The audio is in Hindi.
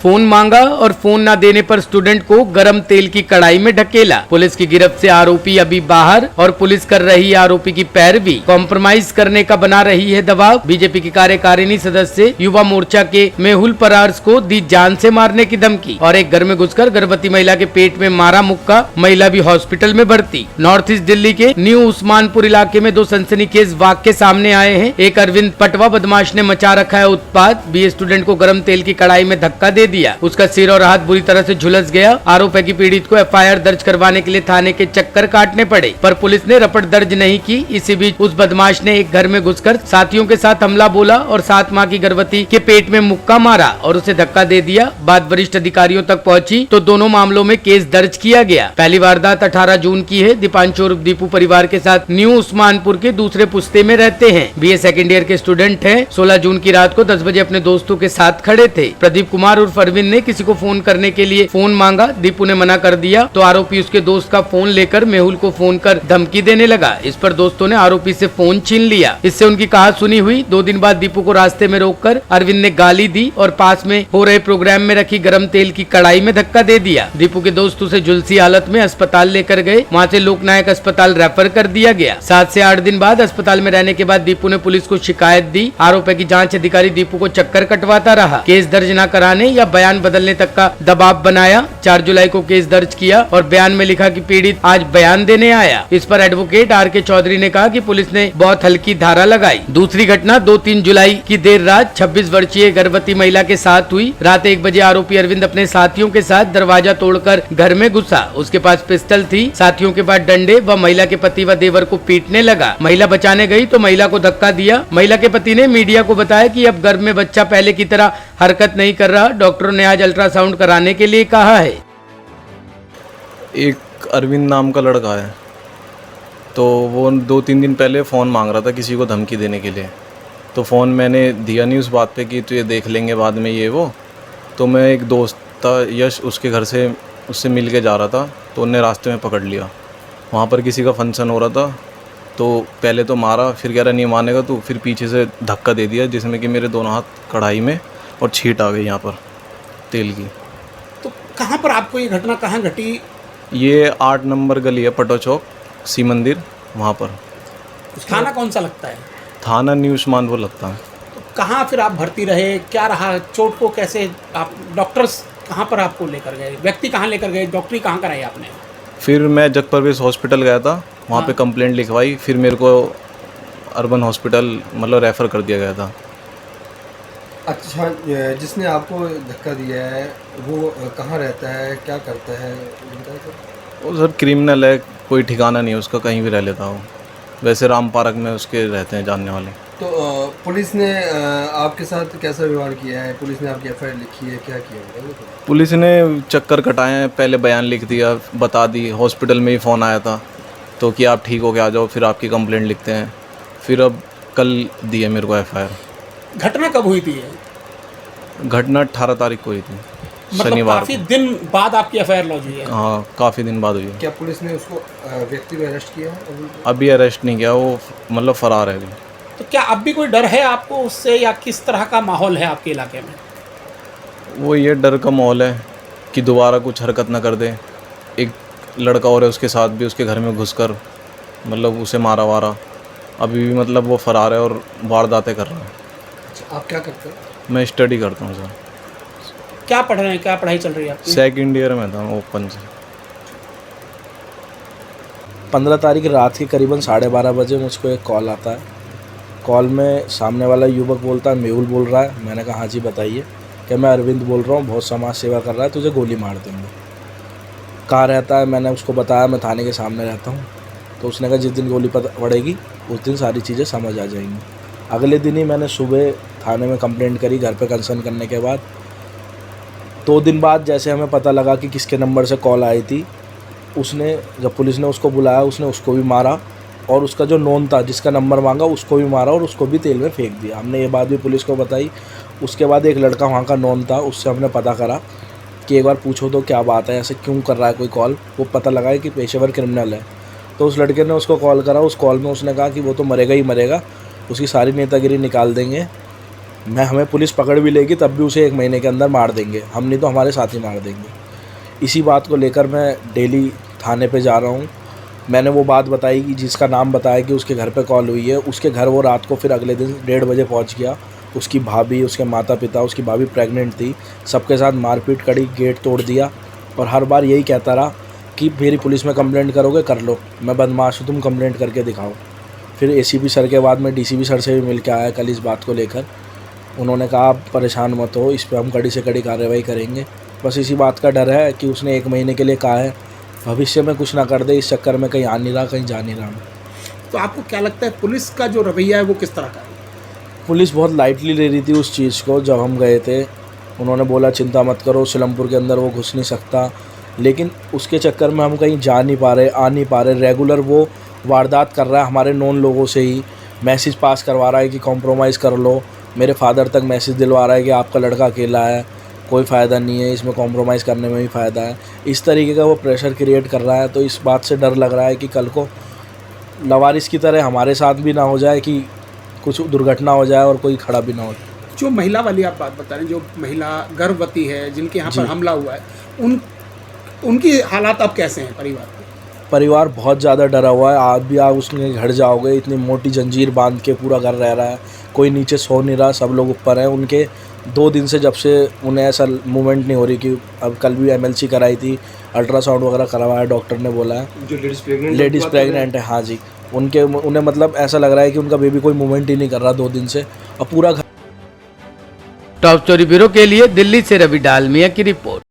फोन मांगा और फोन न देने पर स्टूडेंट को गरम तेल की कढ़ाई में ढकेला। पुलिस की गिरफ्त से आरोपी अभी बाहर और पुलिस कर रही आरोपी की पैरवी। कॉम्प्रोमाइज करने का बना रही है दबाव। बीजेपी की कार्यकारिणी सदस्य युवा मोर्चा के मेहुल परार्स को दी जान से मारने की धमकी और एक घर में घुसकर गर्भवती महिला के पेट में मारा मुक्का। महिला भी हॉस्पिटल में भर्ती। नॉर्थ ईस्ट दिल्ली के न्यू उस्मानपुर इलाके में दो सनसनीखेज वाकये सामने आए हैं। एक अरविंद पटवा बदमाश ने मचा रखा है उत्पात। बीए स्टूडेंट को गर्म तेल की कढ़ाई में धक्का दे दिया। उसका सिर और हाथ बुरी तरह से झुलस गया। आरोप है कि पीड़ित को एफआईआर दर्ज करवाने के लिए थाने के चक्कर काटने पड़े, पर पुलिस ने रपट दर्ज नहीं की। इसी बीच उस बदमाश ने एक घर में घुसकर साथियों के साथ हमला बोला और 7 माह की गर्भवती के पेट में मुक्का मारा और उसे धक्का दे दिया। बात वरिष्ठ अधिकारियों तक पहुंची तो दोनों मामलों में केस दर्ज किया गया। पहली वारदात 18 जून की है। दीपांशु और दीपू परिवार के साथ न्यू उस्मानपुर के दूसरे पुस्ते में रहते हैं। बीए सेकेंड ईयर के स्टूडेंट हैं। 16 जून की रात को 10 बजे अपने दोस्तों के साथ खड़े थे। प्रदीप कुमार उर्फ अरविंद ने किसी को फोन करने के लिए फोन मांगा। दीपू ने मना कर दिया तो आरोपी उसके दोस्त का फोन लेकर मेहुल को फोन कर धमकी देने लगा। इस पर दोस्तों ने आरोपी से फोन छीन लिया। इससे उनकी कहासुनी हुई। 2 दिन बाद दीपू को रास्ते में रोककर अरविंद ने गाली दी और पास में हो रहे प्रोग्राम में रखी गरम तेल की कढ़ाई में धक्का दे दिया। दीपू के दोस्त उसे झुलसी हालत में अस्पताल लेकर गए। वहाँ से लोकनायक अस्पताल रेफर कर दिया गया। 7 से 8 दिन बाद अस्पताल में रहने के बाद दीपू ने पुलिस को शिकायत दी। आरोप है कि जांच अधिकारी दीपू को चक्कर कटवाता रहा। केस दर्ज न कराने या बयान बदलने तक का दबाव बनाया। 4 जुलाई को केस दर्ज किया और बयान में लिखा कि पीड़ित आज बयान देने आया। इस पर एडवोकेट आर.के. चौधरी ने कहा कि पुलिस ने बहुत हल्की धारा लगाई। दूसरी घटना 2-3 जुलाई की देर रात 26 वर्षीय गर्भवती महिला के साथ हुई। रात 1 बजे आरोपी अरविंद अपने साथियों के साथ दरवाजा तोड़कर घर में घुसा। उसके पास पिस्टल थी। साथियों के पास डंडे व महिला के पति व देवर को पीटने लगा। महिला बचाने गई तो महिला को धक्का दिया। महिला के पति ने मीडिया को बताया कि अब गर्भ में बच्चा पहले की तरह हरकत नहीं कर रहा। डॉक्टरों ने आज अल्ट्रासाउंड कराने के लिए कहा है। एक अरविंद नाम का लड़का है, तो वो 2-3 दिन पहले फ़ोन मांग रहा था किसी को धमकी देने के लिए। तो फ़ोन मैंने दिया नहीं उस बात पे कि तो ये देख लेंगे बाद में ये वो। तो मैं एक दोस्त था यश, उसके घर से उससे मिल के जा रहा था तो उन्हें रास्ते में पकड़ लिया। वहाँ पर किसी का फंक्शन हो रहा था तो पहले तो मारा, फिर कह रहा नहीं मानेगा तो फिर पीछे से धक्का दे दिया जिसमें कि मेरे दोनों हाथ कढ़ाई में और छींट आ गई यहाँ पर तेल की। तो कहाँ पर आपको ये घटना कहाँ घटी? ये 8 नंबर गली है, पटो चौक, सी मंदिर, वहाँ पर। थाना कौन सा लगता है? थाना न्यू उस्मानपुर लगता है। तो कहाँ फिर आप भर्ती रहे? क्या रहा? चोट को कैसे आप डॉक्टर्स कहाँ पर आपको लेकर गए? व्यक्ति कहाँ लेकर गए? डॉक्टरी कहाँ कराई आपने? फिर मैं जगप्रवेश हॉस्पिटल गया था, वहाँ पे कंप्लेंट लिखवाई। फिर मेरे को अर्बन हॉस्पिटल मतलब रेफ़र कर दिया गया था। अच्छा, जिसने आपको धक्का दिया है वो कहाँ रहता है, क्या करता है? वो सर क्रिमिनल है, कोई ठिकाना नहीं है उसका, कहीं भी रह लेता हो। वैसे राम पार्क में उसके रहते हैं जानने वाले। तो पुलिस ने आपके साथ कैसा व्यवहार किया है? पुलिस ने आपकी एफआईआर लिखी है, क्या किया है? पुलिस ने चक्कर कटाए हैं, पहले बयान लिख दिया, बता दी। हॉस्पिटल में ही फ़ोन आया था तो कि आप ठीक हो के आ जाओ, फिर आपकी कंप्लेंट लिखते हैं। फिर अब कल दी है मेरे को एफआईआर। घटना कब हुई थी ये? घटना 18 तारीख को हुई थी, मतलब शनिवार काफी को। दिन बाद आपकी एफआईआर लॉन्च हुई है? हाँ, काफ़ी दिन बाद हुई है। क्या पुलिस ने उसको व्यक्ति को अरेस्ट किया है? अभी अरेस्ट नहीं किया, वो मतलब फ़रार है अभी। तो क्या अब भी कोई डर है आपको उससे, या किस तरह का माहौल है आपके इलाके में? वो ये डर का माहौल है कि दोबारा कुछ हरकत ना कर दे। एक लड़का और है उसके साथ भी, उसके घर में घुसकर मतलब उसे मारा वारा। अभी भी मतलब वो फ़रार है और वारदातें कर रहा है। अच्छा, आप क्या करते हैं? मैं स्टडी करता हूँ सर। क्या पढ़ रहे हैं? क्या पढ़ाई चल रही है आपकी? सेकंड ईयर में था ओपन से। 15 तारीख रात के करीबन 12:30 बजे मुझको एक कॉल आता है। कॉल में सामने वाला युवक बोलता है मेहुल बोल रहा है। मैंने कहा हाँ जी बताइए। कि मैं अरविंद बोल रहा हूँ, बहुत समाज सेवा कर रहा है, तुझे गोली मार देंगे। कहाँ रहता है? मैंने उसको बताया मैं थाने के सामने रहता हूँ। तो उसने कहा जिस दिन गोली पड़ेगी उस दिन सारी चीज़ें समझ आ जाएंगी। अगले दिन ही मैंने सुबह थाने में कंप्लेंट करी। घर पे कंसर्न करने के बाद 2 दिन बाद जैसे हमें पता लगा कि किसके नंबर से कॉल आई थी, उसने जब पुलिस ने उसको बुलाया उसने उसको भी मारा और उसका जो नोन था जिसका नंबर मांगा उसको भी मारा और उसको भी तेल में फेंक दिया। हमने ये बात भी पुलिस को बताई। उसके बाद एक लड़का वहाँ का नोन था, उससे हमने पता करा कि एक बार पूछो तो क्या बात है, ऐसे क्यों कर रहा है कोई कॉल। वो पता लगा कि पेशेवर क्रिमिनल है। तो उस लड़के ने उसको कॉल करा। उस कॉल में उसने कहा कि वो तो मरेगा ही मरेगा, उसकी सारी नेतागिरी निकाल देंगे हमें पुलिस पकड़ भी लेगी तब भी उसे 1 महीने के अंदर मार देंगे, हम नहीं तो हमारे साथी मार देंगे। इसी बात को लेकर मैं डेली थाने पे जा रहा हूँ। मैंने वो बात बताई कि जिसका नाम बताया कि उसके घर पे कॉल हुई है, उसके घर वो रात को फिर अगले दिन 1:30 बजे पहुँच गया। उसकी भाभी, उसके माता पिता, उसकी भाभी प्रेग्नेंट थी, सबके साथ मारपीट करी, गेट तोड़ दिया और हर बार यही कहता रहा कि मेरी पुलिस में कंप्लेंट करोगे कर लो, मैं बदमाश हूँ, तुम कंप्लेंट करके दिखाओ। फिर एसीपी सर के बाद मैं डीसीपी सर से भी मिल के आया कल इस बात को लेकर। उन्होंने कहा आप परेशान मत हो, इस पर हम कड़ी से कड़ी कार्रवाई करेंगे। बस इसी बात का डर है कि उसने 1 महीने के लिए कहा है, भविष्य में कुछ ना कर दे, इस चक्कर में कहीं आ नहीं रहा, कहीं जा नहीं रहा। तो आपको क्या लगता है पुलिस का जो रवैया है वो किस तरह का है? पुलिस बहुत लाइटली ले रही थी उस चीज़ को। जब हम गए थे उन्होंने बोला चिंता मत करो, सिलमपुर के अंदर वो घुस नहीं सकता, लेकिन उसके चक्कर में हम कहीं जा नहीं पा रहे, आ नहीं पा रहे। रेगुलर वो वारदात कर रहा है, हमारे नॉन लोगों से ही मैसेज पास करवा रहा है कि कॉम्प्रोमाइज़ कर लो। मेरे फादर तक मैसेज दिलवा रहा है कि आपका लड़का अकेला है, कोई फ़ायदा नहीं है, इसमें कॉम्प्रोमाइज़ करने में भी फ़ायदा है। इस तरीके का वो प्रेशर क्रिएट कर रहा है। तो इस बात से डर लग रहा है कि कल को लवारिस की तरह हमारे साथ भी ना हो जाए कि कुछ दुर्घटना हो जाए और कोई खड़ा भी ना हो। जो महिला वाली आप बात बता रहे हैं, जो महिला गर्भवती है जिनके यहाँ पर हमला हुआ है, उनकी हालात अब कैसे हैं परिवार के? परिवार बहुत ज़्यादा डरा हुआ है। आज भी आप उसके घर जाओगे, इतनी मोटी जंजीर बांध के पूरा घर रह रहा है, कोई नीचे सो नहीं रहा, सब लोग ऊपर हैं। उनके 2 दिन से जब से उन्हें ऐसा मूवमेंट नहीं हो रही कि अब कल भी MLC कराई थी, अल्ट्रासाउंड वगैरह करवाया, डॉक्टर ने बोला है जो लेडीज़ प्रेग्नेंट है। हाँ जी, उन्हें मतलब ऐसा लग रहा है कि उनका बेबी कोई मूवमेंट ही नहीं कर रहा 2 दिन से, और पूरा घर। टॉप स्टोरी ब्यूरो के लिए दिल्ली से रवि डालमिया की रिपोर्ट।